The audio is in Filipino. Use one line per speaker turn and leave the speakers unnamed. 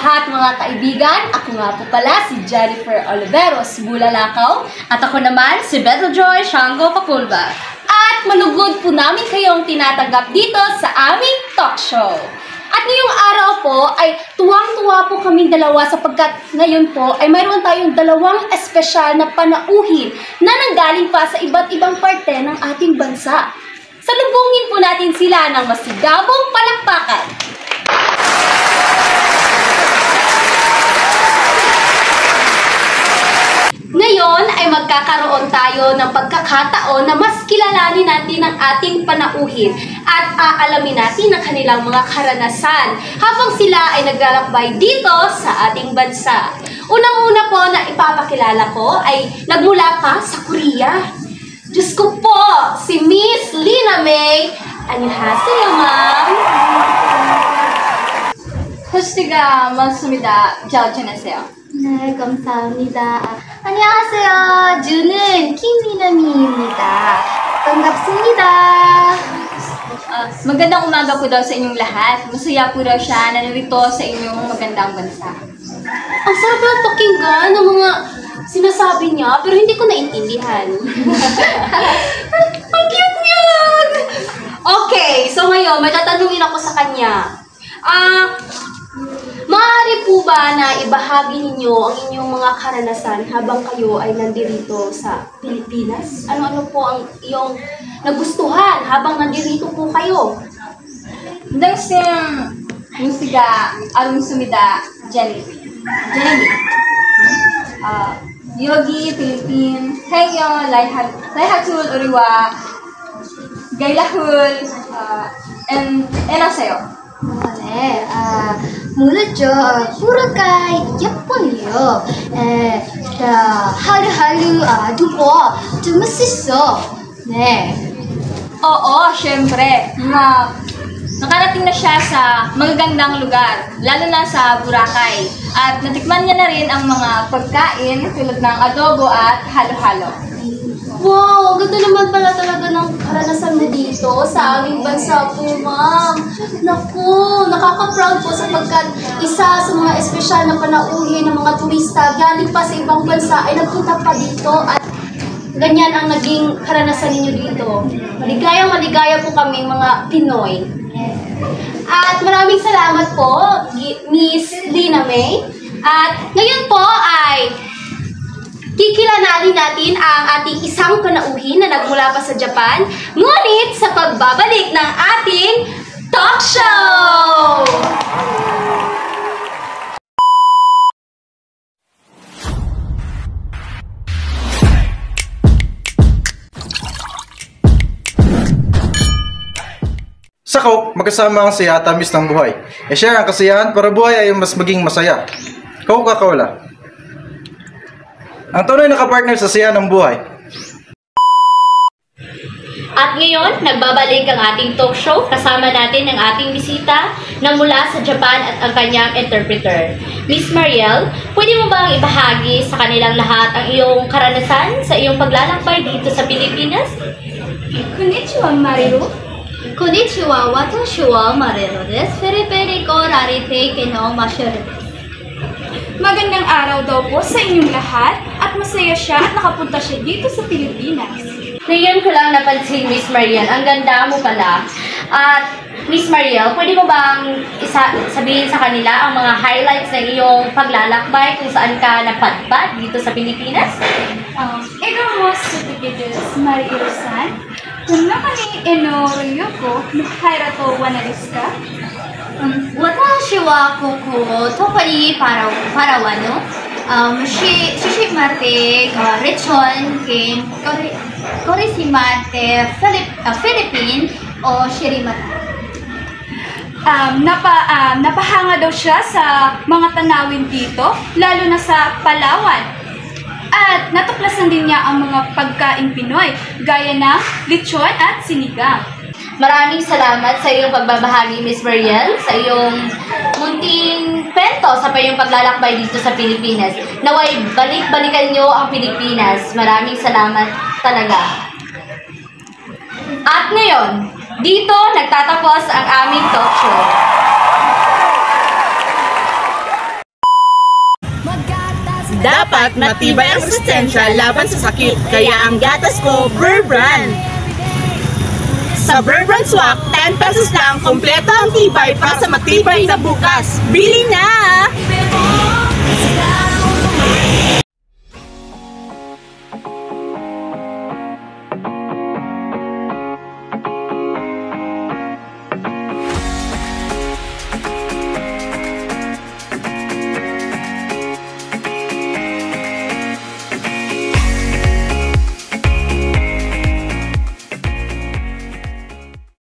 lahat mga kaibigan, ako nga po pala si Jennifer Oliveros Bulalakaw at ako naman si Beteljoy Shango Pakulba. At malugod po namin kayong tinatanggap dito sa aming talk show. At ngayong araw po ay tuwang-tuwa po kaming dalawa sapagkat ngayon po ay mayroon tayong dalawang espesyal na panauhin na nanggaling pa sa iba't ibang parte ng ating bansa. Salubungin po natin sila ng masigabong palakpakan. Ngayon ay magkakaroon tayo ng pagkakataon na mas kilalanin natin ang ating panauhin at aalamin natin ang kanilang mga karanasan habang sila ay naglalakbay dito sa ating bansa. Unang-una po na ipapakilala ko ay nagmula pa sa Korea. Diyos ko po, si Miss Lina May. Annyeonghaseyo, ma'am.
호스트가 많습니다. 잘 지내세요?
네, 감사합니다. 안녕하세요. 저는 김미남이입니다. 반갑습니다.
Magandang umaga po daw sa inyong lahat. Masaya po daw siya na narito sa inyong magandang bansa.
Ang sarap lang pakinggan ng mga sinasabi niya pero hindi ko naintindihan. Ang cute niya! Okay, so ngayon may tatanungin ako sa kanya. Maaari po ba na ibahagi ninyo ang inyong mga karanasan habang kayo ay nandirito sa Pilipinas? Ano-ano po ang iyong nagustuhan habang nandirito po kayo?
당신 무스가 아름습니다. Jenny. 여기 필리핀 해경 라이하툴 우리와 가일라훌 안녕하세요.
네, 모르죠. 보라가 예뻐요. 하루하루 두고 좀 멋있어. 네.
Oo, syempre. Nakarating na siya sa magagandang lugar, lalo na sa Boracay. At natikman niya na rin ang mga pagkain tulad ng adobo at halo-halo.
Wow, ganda naman pala talaga ng karanasan mo dito sa aming bansa po, ma'am. Naku, nakaka-proud po sapagkat isa sa mga espesyal na panauhin ng mga turista galing pa sa ibang bansa ay nagpunta pa dito at ganyan ang naging karanasan ninyo dito. Maligaya po kami mga Pinoy. At maraming salamat po, Miss Lina May. At ngayon po ay kikilalanin natin ang ating isang panauhin na nagmula pa sa Japan, ngunit sa pagbabalik ng ating talk show!
Sa Coke, magkasama ang saya at tamis ng buhay. I-share ang kasiyahan para buhay ay mas maging masaya. Coca-Cola. Ang tunay na kapartner sa saya ng buhay.
At ngayon, nagbabalik ang ating talk show. Kasama natin ang ating bisita na mula sa Japan at ang kanyang interpreter. Miss Mariel, pwede mo bang ibahagi sa kanilang lahat ang iyong karanasan sa iyong paglalakbay dito sa Pilipinas?
Konnichiwa, Marilu.
konnichiwa, watashi wa Marero desu. Pere-pere ko rarite no Mashiro desu.
Magandang araw daw po sa inyong lahat at masaya siya at nakapunta siya dito sa Pilipinas.
Ngayon ko lang napansin, Miss Mariel, ang ganda mo pala. At Miss Mariel, pwede mo bang sabihin sa kanila ang mga highlights ng iyong paglalakbay kung saan ka napadpad dito sa Pilipinas?
Ego mo sutuki desu, Mariel-san. Kung nakani eno ryoko no hairato wa na desu ka?
私はここ特にパラワのSushimate, Lechon, Corissimate, Philippine o Shirimata.
Napahanga daw siya sa mga tanawin dito, lalo na sa Palawan. At natuklasan din niya ang mga pagkain Pinoy, gaya ng lechon at sinigang.
Maraming salamat sa iyong pagbabahagi, Miss Mariel, sa iyong munting kwento sa iyong paglalakbay dito sa Pilipinas. Naway balik-balikan nyo ang Pilipinas. Maraming salamat talaga. At ngayon, dito nagtatapos ang aming talk show.
dapat matibay ang resistensya laban sa sakit. Kaya ang gatas ko, Burr Brand. Sa Burr Brand Swak, 10 pesos lang, kompleto ang tibay para sa matibay na bukas. Bili na!